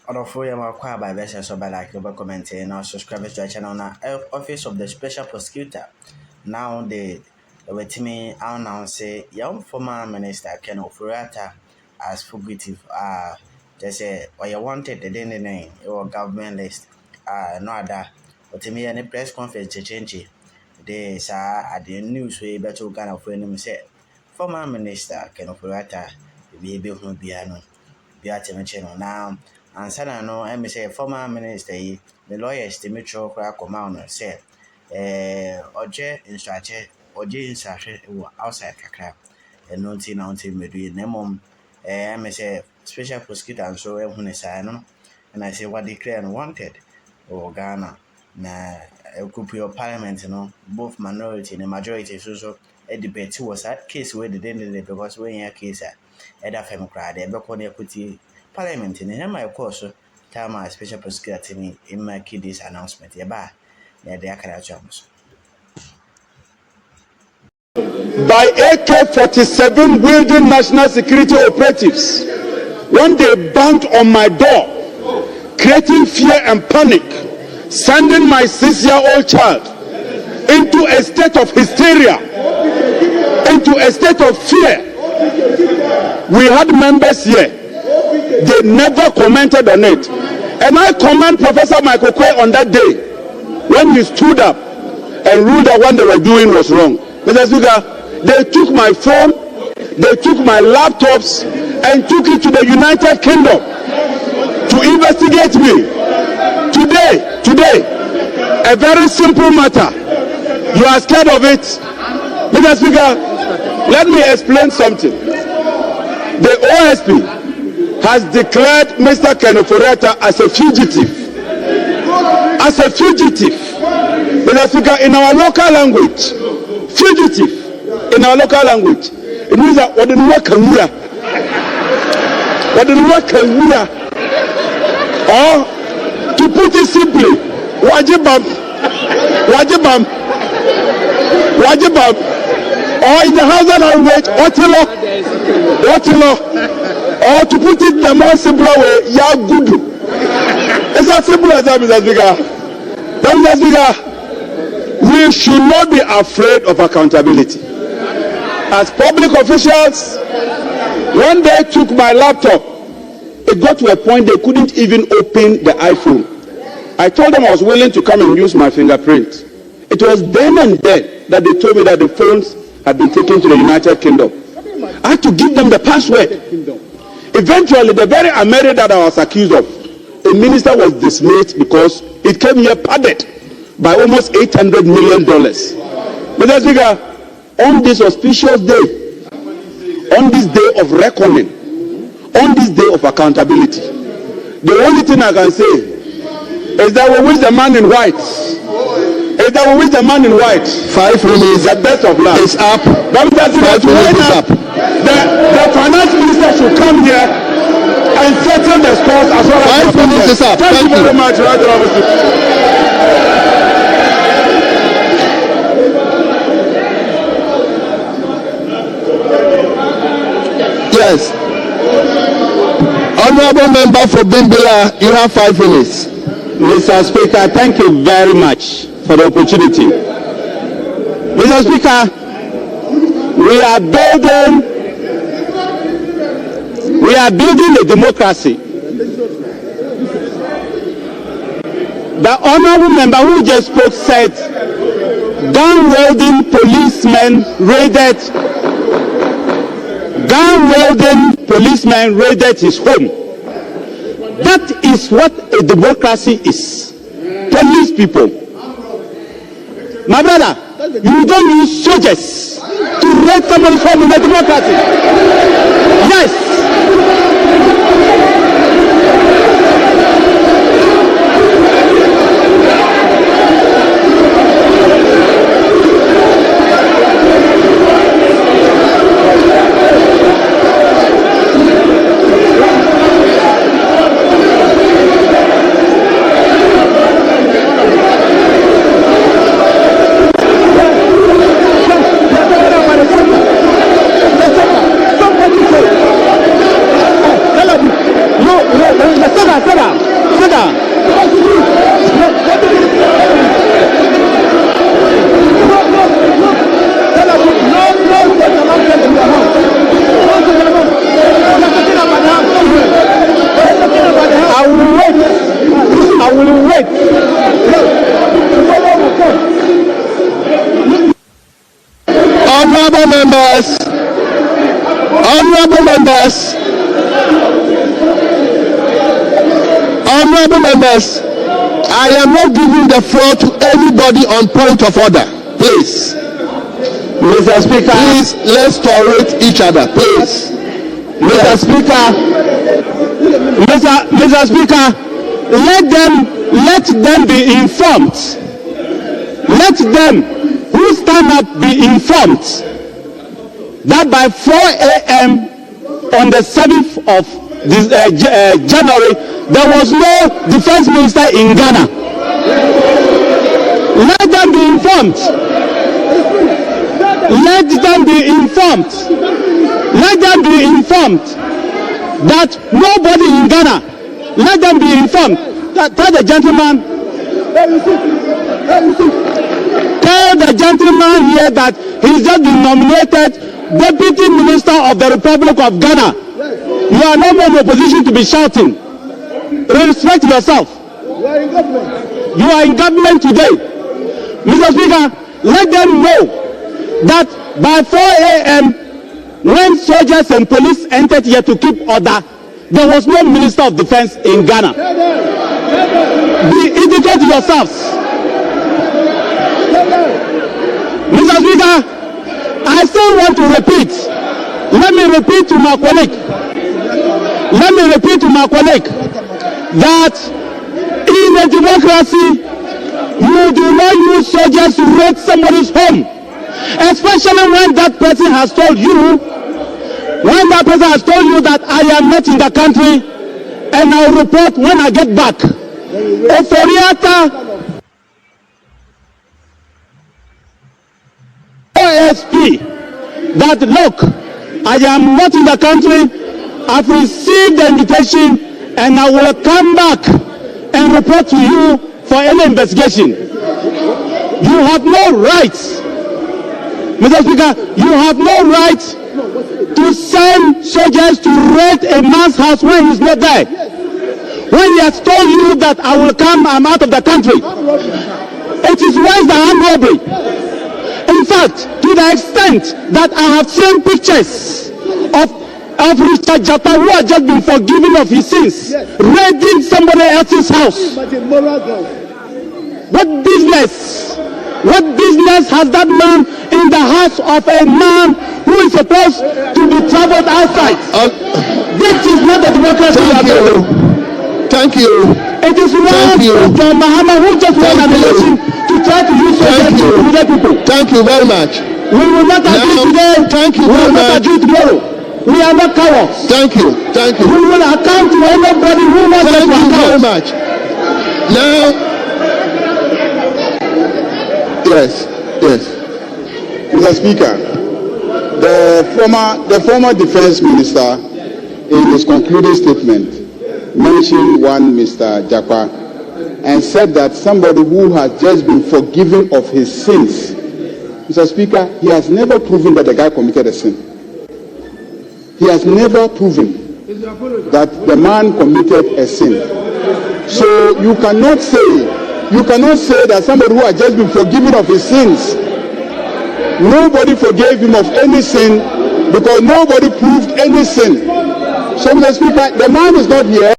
Odofo ya makwa by Besha so by like over commenting now subscribe to our channel now office of the special prosecutor. Now the with me announce say young former minister Ken Ofurata as fugitive just say or you wanted the name your government list no other but me any press conference change they sa at the news way better kind of when say former minister Ken Ofurata be able to be ano be at channel now. And sana no I say former minister the lawyers the metro crack command say oje instructor outside kakra and no tin now tin me do nemom I say special prosecutor and so when say no and I say what declare and wanted or Ghana na could your parliament both minority and majority so a debate was that case where the day because when your case either fem crowd they be equity Parliament in my course, tell my special prosecutor to me in my kiddies announcement. Yeah, they are by AK-47 wielding national security operatives when they banged on my door, creating fear and panic, sending my 6-year-old child into a state of hysteria, into a state of fear. We had members here. They never commented on it. And I commend Professor Michael Quay on that day when he stood up and ruled that what they were doing was wrong. Mr. Speaker, they took my phone, they took my laptops and took it to the United Kingdom to investigate me. Today, a very simple matter. You are scared of it. Mr. Speaker, let me explain something. The OSP has declared Mr. Ken Ofurata as a fugitive. As a fugitive. Mr. Speaker, in our local language, fugitive, in our local language, it means that what didn't work or to put it simply, wajibam, or in the Hausa language, otilo. Or to put it in a more simpler way, Yagudu. It's as simple as that, Mr. Speaker. Mr. Speaker, we should not be afraid of accountability. As public officials, when they took my laptop, it got to a point they couldn't even open the iPhone. I told them I was willing to come and use my fingerprint. It was then and there that they told me that the phones had been taken to the United Kingdom. I had to give them the password. Eventually, the very America that I was accused of, a minister was dismissed because it came here padded by almost $800 million. Mr. Speaker, on this auspicious day, on this day of reckoning, on this day of accountability, the only thing I can say is that we wish the man in white. 5 minutes. The best of luck. It's up. But Mr. Speaker, up. The finance minister should come here and settle the scores as well as 5 minutes is up. Thank you very much, Yes. Honorable member for Bimbilla, you have 5 minutes. Mr. Speaker, thank you very much for the opportunity. Mr. Speaker, we are building a democracy. The honorable member who just spoke said gun-wielding policemen raided his home. That is what a democracy is. Police people. My brother, you don't use soldiers to raid someone's home in a democracy. Yes. Sit down. I will wait. Honorable members, I am not giving the floor to anybody on point of order. Please. Mr. Speaker. Please, let's tolerate each other. Please. Mr. Speaker. Mr. Speaker, let them be informed. Let them who stand up be informed that by 4 a.m. on the 7th of this, January, there was no defense minister in Ghana. Let them be informed. Let them be informed. Let them be informed that nobody in Ghana. Let them be informed. Tell the gentleman. Tell the gentleman here that he's just been nominated Deputy Minister of the Republic of Ghana. You are not in a position to be shouting. Respect yourself. You are in government today. Mr. Speaker, let them know that by 4 a.m. when soldiers and police entered here to keep order, there was no Minister of Defense in Ghana. Be educated yourselves. Mr. Speaker, I still want to repeat. Let me repeat to my colleague that in a democracy, you do not use soldiers to raid somebody's home, especially when that person has told you, that I am not in the country and I'll report when I get back. Oforiata OSP that look, I am not in the country, I've received the invitation and I will come back and report to you for any investigation. You have no rights, Mr. Speaker, you have no right to send soldiers to raid a man's house when he's not there. When he has told you that I will come, I'm out of the country. It is worse than armed robbery. In fact, to the extent that I have seen pictures of Richard Japa, who has just been forgiven of his sins, raiding somebody else's house. What business has that man in the house of a man who is supposed to be traveled outside? This is not the democracy. Thank you. It is wrong for Mahama, who just won an election, to try to use soldiers to intimidate people. Thank you very much. We will not agree today. Thank you very much. We will not agree tomorrow. We are not cowards. Thank you. We will account to anybody who wants us to account. Thank you very much. Now, yes. Mr. Speaker, the former defense minister, in his concluding statement, mentioned one Mr. Japa and said that somebody who has just been forgiven of his sins. Mr. Speaker, he has never proven that the guy committed a sin. He has never proven that the man committed a sin. So you cannot say that somebody who has just been forgiven of his sins, nobody forgave him of any sin because nobody proved any sin. So Mr. Speaker, the man is not here.